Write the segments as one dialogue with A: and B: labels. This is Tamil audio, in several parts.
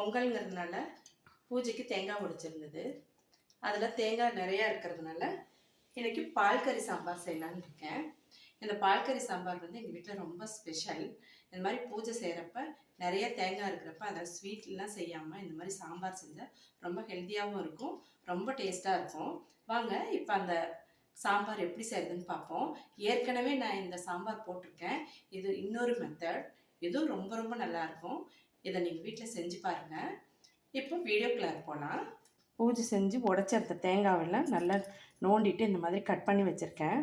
A: பொங்கல்ங்கிறதுனால பூஜைக்கு தேங்காய் உடைச்சிருந்தது. அதில் தேங்காய் நிறையா இருக்கிறதுனால இன்றைக்கி பால்கறி சாம்பார் செய்யலான்னு இருக்கேன். இந்த பால்கறி சாம்பார் வந்து எங்கள் வீட்டில் ரொம்ப ஸ்பெஷல். இந்த மாதிரி பூஜை செய்கிறப்ப நிறைய தேங்காய் இருக்கிறப்ப அதை ஸ்வீட்லாம் செய்யாமல் இந்த மாதிரி சாம்பார் செஞ்சால் ரொம்ப ஹெல்த்தியாகவும் இருக்கும், ரொம்ப டேஸ்ட்டாக இருக்கும். வாங்க இப்போ அந்த சாம்பார் எப்படி செய்கிறதுன்னு பார்ப்போம். ஏற்கனவே நான் இந்த சாம்பார் போட்டிருக்கேன். இது இன்னொரு மெத்தட். இதுவும் ரொம்ப ரொம்ப நல்லாயிருக்கும். இதை நீங்கள் வீட்டில் செஞ்சு பாருங்கள். இப்போ வீடியோக்குள்ளே போகலாம். பூஜை செஞ்சு உடைச்ச தேங்காவெல்லாம் நல்லா நோண்டிட்டு இந்த மாதிரி கட் பண்ணி வச்சுருக்கேன்.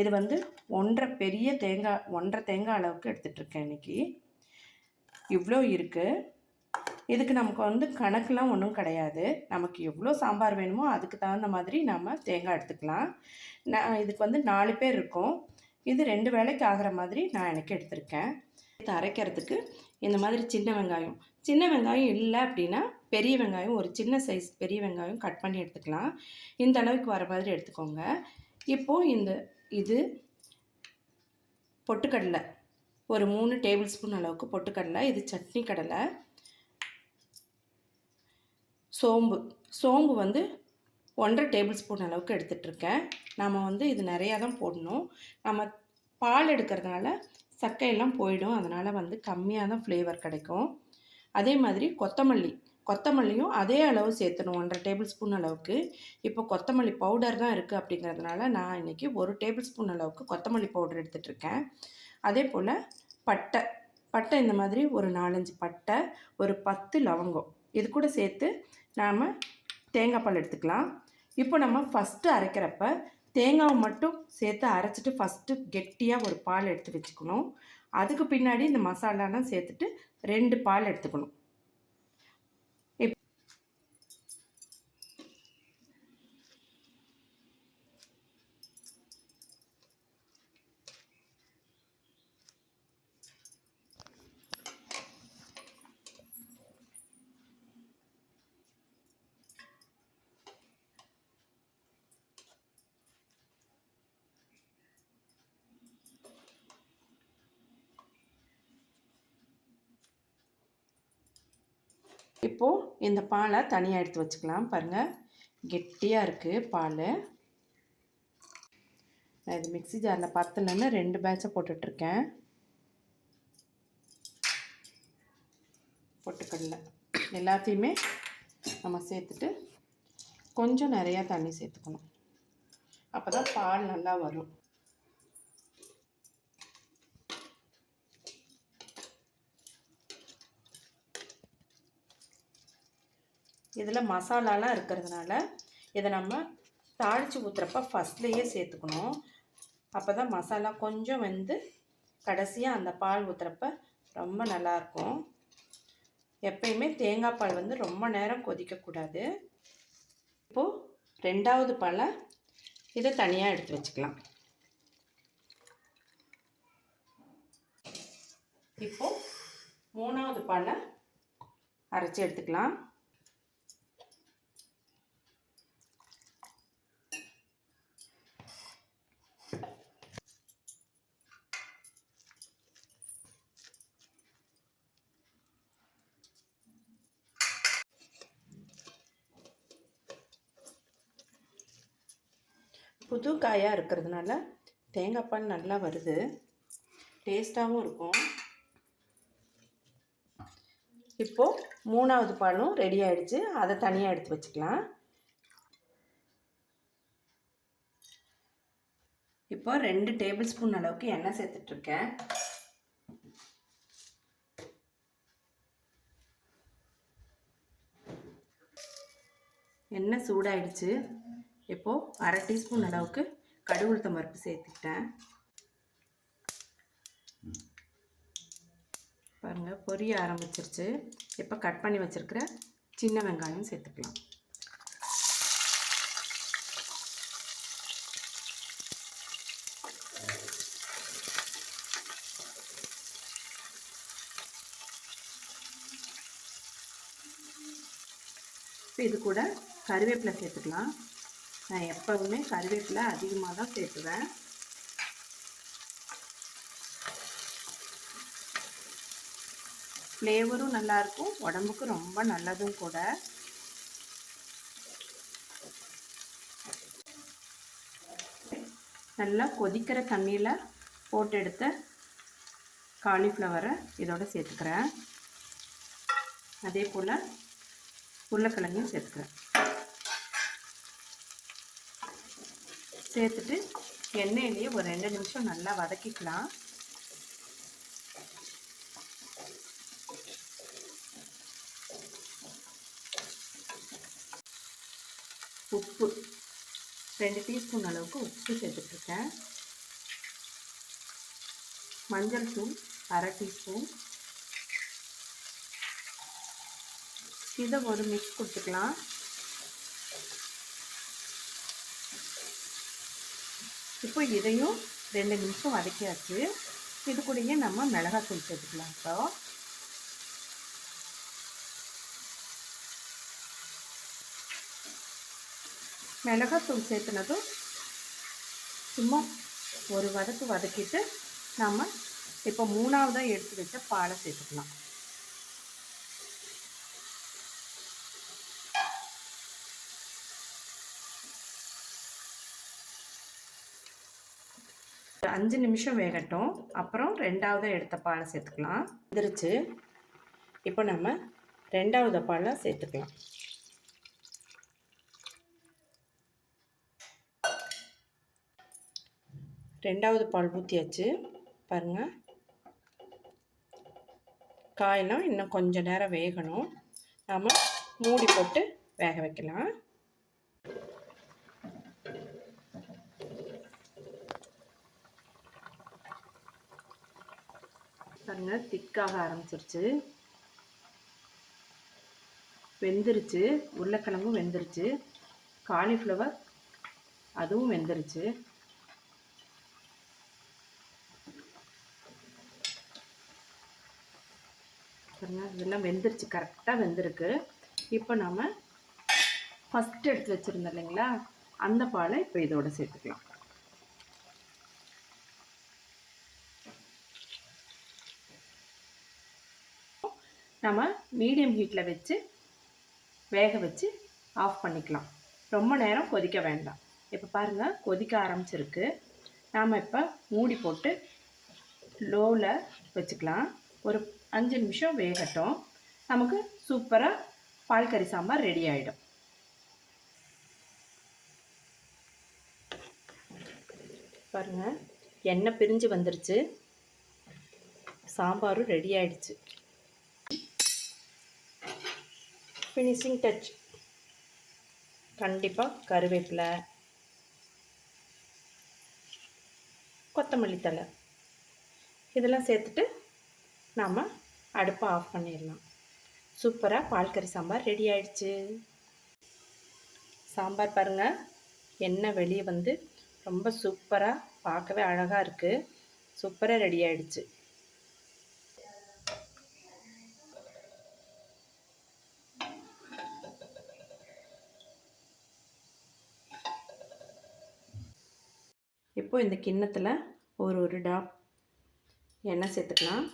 A: இது வந்து 1.5 தேங்காய் அளவுக்கு எடுத்துகிட்ருக்கேன் இன்றைக்கி. இவ்வளோ இருக்குது. இதுக்கு நமக்கு வந்து கணக்கெலாம் ஒன்றும் கிடையாது. நமக்கு எவ்வளோ சாம்பார் வேணுமோ அதுக்கு தகுந்த மாதிரி நம்ம தேங்காய் எடுத்துக்கலாம். நான் இதுக்கு வந்து 4 பேர் இருக்கோம். இது 2 வேளைக்கு ஆகிற மாதிரி நான் எனக்கு எடுத்திருக்கேன். இதை அரைக்கிறதுக்கு இந்த மாதிரி சின்ன வெங்காயம் இல்லை அப்படின்னா பெரிய வெங்காயம், ஒரு சின்ன சைஸ் பெரிய வெங்காயம் கட் பண்ணி எடுத்துக்கலாம். இந்த அளவுக்கு வர மாதிரி எடுத்துக்கோங்க. இப்போது இது பொட்டுக்கடலை ஒரு 3 டேபிள் ஸ்பூன் அளவுக்கு பொட்டுக்கடலை. இது சட்னி கடலை. சோம்பு வந்து 1.5 டேபிள் ஸ்பூன் அளவுக்கு எடுத்துகிட்ருக்கேன். நம்ம வந்து இது நிறையா தான் போடணும். நம்ம பால் எடுக்கிறதுனால சக்கையெல்லாம் போயிடும். அதனால் வந்து கம்மியாக தான் ஃப்ளேவர் கிடைக்கும். அதே மாதிரி கொத்தமல்லியும் அதே அளவு சேர்த்தணும், 1.5 டேபிள் ஸ்பூன் அளவுக்கு. இப்போ கொத்தமல்லி பவுடர் தான் இருக்குது அப்படிங்கிறதுனால நான் இன்றைக்கி 1 டேபிள் ஸ்பூன் அளவுக்கு கொத்தமல்லி பவுடர் எடுத்துகிட்ருக்கேன். அதே போல் பட்டை இந்த மாதிரி ஒரு 4-5 பட்டை, ஒரு 10 லவங்கம் இது கூட சேர்த்து நாம் தேங்காய் பால் எடுத்துக்கலாம். இப்போ நம்ம ஃபஸ்ட்டு அரைக்கிறப்ப தேங்காவை மட்டும் சேர்த்து அரைச்சிட்டு ஃபஸ்ட்டு கெட்டியாக ஒரு பால் எடுத்து வச்சுக்கணும். அதுக்கு பின்னாடி இந்த மசாலாலாம் சேர்த்துட்டு 2 பால் எடுத்துக்கணும். இப்போது இந்த பாலை தனியாக எடுத்து வச்சுக்கலாம். பாருங்கள், கெட்டியாக இருக்குது பால். நான் இது மிக்ஸி ஜாரில் 10லேருந்து 2 பேட்சை போட்டுட்ருக்கேன். பொட்டுக்கடலை எல்லாத்தையுமே நம்ம சேர்த்துட்டு கொஞ்சம் நிறையா தண்ணி சேர்த்துக்கணும். அப்போ தான் பால் நல்லா வரும். இதில் மசாலாலாம் இருக்கிறதுனால இதை நம்ம தாளித்து ஊற்றுறப்ப ஃபஸ்ட்லேயே சேர்த்துக்கணும். அப்போ தான் மசாலா கொஞ்சம் வந்து கடைசியாக அந்த பால் ஊற்றுறப்ப ரொம்ப நல்லாயிருக்கும். எப்பயுமே தேங்காய் பால் வந்து ரொம்ப நேரம் கொதிக்கக்கூடாது. இப்போது 2வது பாலை இதை தனியாக எடுத்து வச்சுக்கலாம். இப்போது 3வது பாலை அரைச்சி எடுத்துக்கலாம். புது காயாக இருக்கிறதுனால தேங்காய் பால் நல்லா வருது, டேஸ்ட்டாகவும் இருக்கும். இப்போது 3வது பாலும் ரெடி ஆகிடுச்சு. அதை தனியாக எடுத்து வச்சுக்கலாம். இப்போ 2 டேபிள் ஸ்பூன் அளவுக்கு எண்ணெய் சேர்த்துட்ருக்கேன். எண்ணெய் சூடாயிடுச்சு. இப்போது 1/2 டீஸ்பூன் அளவுக்கு கடுகு உளுத்தம் பருப்பு சேர்த்துக்கிட்டேன். பாருங்கள், பொரிய ஆரம்பிச்சிருச்சு. இப்போ கட் பண்ணி வச்சுருக்கிற சின்ன வெங்காயம் சேர்த்துக்கலாம். இப்போ இது கூட கருவேப்பிலை சேர்த்துக்கலாம். நான் எப்போவுமே கருவேப்பிலை அதிகமாக தான் சேர்த்துவேன். ஃப்ளேவரும் நல்லாயிருக்கும், உடம்புக்கு ரொம்ப நல்லதும் கூட. நல்லா கொதிக்கிற தண்ணியில் போட்டு எடுத்த காலிஃப்ளவரை இதோடு சேர்த்துக்கிறேன். அதே போல் உருளைக்கிழங்கையும் சேர்த்துக்கிறேன். சேர்த்துட்டு எண்ணெயிலேயே ஒரு 2 நிமிஷம் நல்லா வதக்கிக்கலாம். உப்பு 2 டீஸ்பூன் அளவுக்கு உப்பு சேர்த்துட்ருக்கேன். மஞ்சள் தூள் 1/2 டீஸ்பூன். இதை ஒரு மிக்ஸ் கொடுத்துக்கலாம். இப்போ இதையும் 2 நிமிஷம் வதக்கியாச்சு. இது கூடயே நம்ம மிளகாத்தூள் சேர்த்துக்கலாம். இப்போ மிளகாத்தூள் சேர்த்துனதும் சும்மா ஒரு வதக்கிட்டு நம்ம இப்போ 3ஆவதாக எடுத்து வச்ச பாலை சேர்த்துக்கலாம். ஒரு 5 நிமிஷம் வேகட்டும். அப்புறம் 2ஆவதாக எடுத்த பாலை சேர்த்துக்கலாம். வந்துருச்சு. இப்போ நம்ம 2ஆவது பாலை சேர்த்துக்கலாம். 2ஆவது பால் ஊற்றியாச்சு. பாருங்கள், காயெல்லாம் இன்னும் கொஞ்சம் நேரம் வேகணும். நாம் மூடி போட்டு வேக வைக்கலாம். பாருங்கள், திக்காக ஆரம்பிச்சிருச்சு. வெந்துருச்சு. உருளைக்கிழங்கும் வெந்துருச்சு. காலிஃப்ளவர் அதுவும் வெந்துருச்சு. பாருங்கள், இதெல்லாம் வெந்துருச்சு, கரெக்டாக வெந்திருக்கு. இப்போ நம்ம ஃபஸ்ட்டு எடுத்து வச்சுருந்தோம் இல்லைங்களா, அந்த பாலை இப்போ இதோட சேர்த்துக்கலாம். நம்ம மீடியம் ஹீட்டில் வச்சு வேக வச்சு ஆஃப் பண்ணிக்கலாம். ரொம்ப நேரம் கொதிக்க வேண்டாம். இப்போ பாருங்கள், கொதிக்க ஆரம்பிச்சிருக்கு. நாம் இப்போ மூடி போட்டு லோவில் வச்சுக்கலாம். ஒரு 5 நிமிஷம் வேகட்டும். நமக்கு சூப்பராக பால் கறி சாம்பார் ரெடி ஆகிடும். பாருங்கள், எண்ணெய் பிரிஞ்சு வந்துருச்சு. சாம்பாரும் ரெடி ஆகிடுச்சு. ஃபினிஷிங் டச் கண்டிப்பாக கருவேப்பிலை, கொத்தமல்லி தழை இதெல்லாம் சேர்த்துட்டு நாம் அடுப்பை ஆஃப் பண்ணிடலாம். சூப்பராக பால் கறி சாம்பார் ரெடி ஆயிடுச்சு. சாம்பார் பாருங்கள், எண்ணெய் வெளியே வந்து ரொம்ப சூப்பராக பார்க்கவே அழகாக இருக்குது. சூப்பராக ரெடி ஆயிடுச்சு. இப்போ இந்த கிண்ணத்தில் ஒரு டாப் எண்ணெய் சேர்த்துக்கலாம்.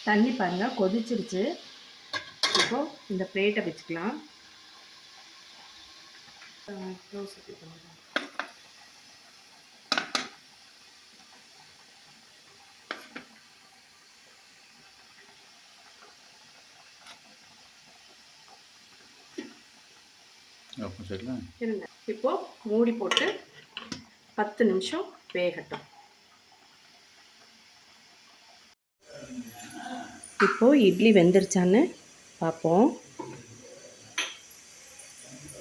A: தண்ணி பாருங்கள் கொதிச்சிருச்சு. இப்போது இந்த பிளேட்டை வச்சுக்கலாம். இருங்க, இப்போ மூடி போட்டு 10 நிமிஷம் வேகட்டும். இப்போது இட்லி வெந்துருச்சான்னு பார்ப்போம்.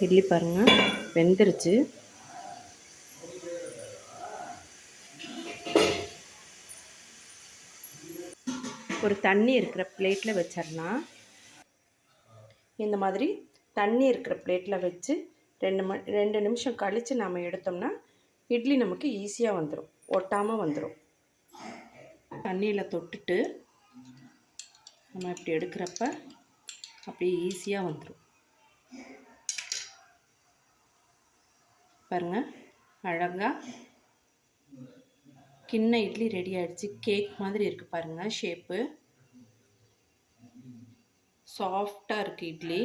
A: இட்லி பாருங்கள் வெந்துருச்சு. ஒரு தண்ணி இருக்கிற பிளேட்டில் வச்சிடலாம். இந்த மாதிரி தண்ணி இருக்கிற பிளேட்டில் வச்சு 2 நிமிஷம் கழித்து நம்ம எடுத்தோம்னா இட்லி நமக்கு ஈஸியாக வந்துடும், ஒட்டாமல் வந்துடும். தண்ணியில் தொட்டுட்டு நம்ம இப்படி எடுக்கிறப்ப அப்படியே ஈஸியாக வந்துடும். பாருங்கள், அழகாக கிண்ண இட்லி ரெடி ஆகிடுச்சு. கேக் மாதிரி இருக்குது பாருங்கள், ஷேப்பு சாஃப்டாக இருக்குது இட்லி.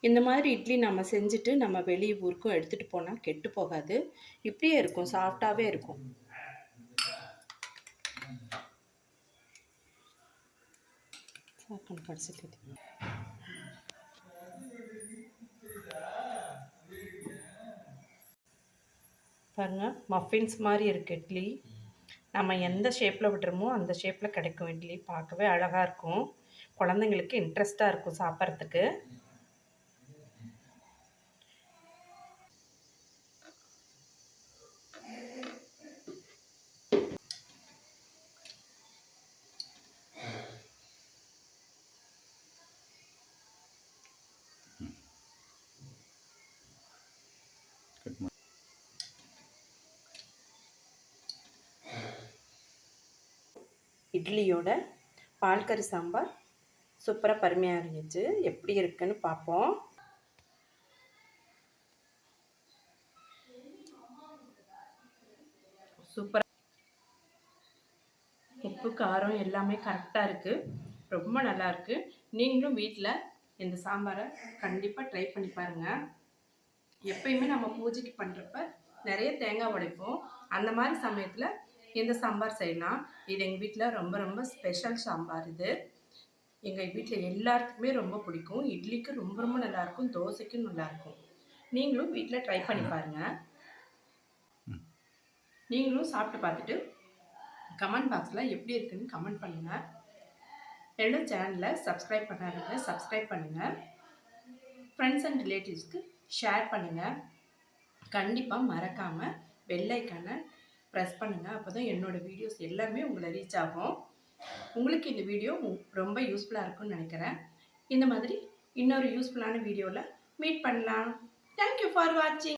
A: இந்த மாதிரி இட்லி நம்ம செஞ்சுட்டு நம்ம வெளி ஊருக்கும் எடுத்துகிட்டு போனால் கெட்டு போகாது, இப்படியே இருக்கும், சாஃப்டாகவே இருக்கும். பாருங்கள், மஃபின்ஸ் மாதிரி இருக்குது இட்லி. நம்ம எந்த ஷேப்பில் விட்டுறோமோ அந்த ஷேப்பில் கிடைக்கும் இட்லி. பார்க்கவே அழகாக இருக்கும், குழந்தைங்களுக்கு இன்ட்ரெஸ்ட்டாக இருக்கும் சாப்பிட்றதுக்கு. இட்லியோட பால்கறி சாம்பார் சூப்பராக பருமையாக இருந்துச்சு. எப்படி இருக்குன்னு பார்ப்போம். சூப்பராக, உப்பு காரம் எல்லாமே கரெக்டாக இருக்குது, ரொம்ப நல்லா இருக்குது. நீங்களும் வீட்டில் இந்த சாம்பாரை கண்டிப்பாக ட்ரை பண்ணி பாருங்கள். எப்பயுமே நம்ம பூஜைக்கு பண்ணுறப்ப நிறைய தேங்காய் உடைப்போம், அந்த மாதிரி சமயத்தில் இந்த சாம்பார் செய்யலாம். இது எங்கள் வீட்டில் ரொம்ப ரொம்ப ஸ்பெஷல் சாம்பார். இது எங்கள் வீட்டில் எல்லாத்துக்குமே ரொம்ப பிடிக்கும். இட்லிக்கு ரொம்ப ரொம்ப நல்லாயிருக்கும், தோசைக்கும் நல்லாயிருக்கும். நீங்களும் வீட்டில் ட்ரை பண்ணி பாருங்கள். நீங்களும் சாப்பிட்டு பார்த்துட்டு கமெண்ட் பாக்ஸில் எப்படி இருக்குன்னு கமெண்ட் பண்ணுங்கள். என்னோட சேனலை சப்ஸ்கிரைப் பண்ணாதவங்க சப்ஸ்கிரைப் பண்ணுங்கள். ஃப்ரெண்ட்ஸ் அண்ட் ரிலேட்டிவ்ஸ்க்கு ஷேர் பண்ணுங்கள். கண்டிப்பாக மறக்காமல் பெல் ஐக்கானை ப்ரெஸ் பண்ணுங்கள். அப்போ தான் என்னோடய வீடியோஸ் எல்லாமே உங்களை ரீச் ஆகும். உங்களுக்கு இந்த வீடியோ ரொம்ப யூஸ்ஃபுல்லாக இருக்கும்னு நினைக்கிறேன். இந்த மாதிரி இன்னொரு யூஸ்ஃபுல்லான வீடியோவில் மீட் பண்ணலாம். தேங்க்யூ ஃபார் வாட்சிங்.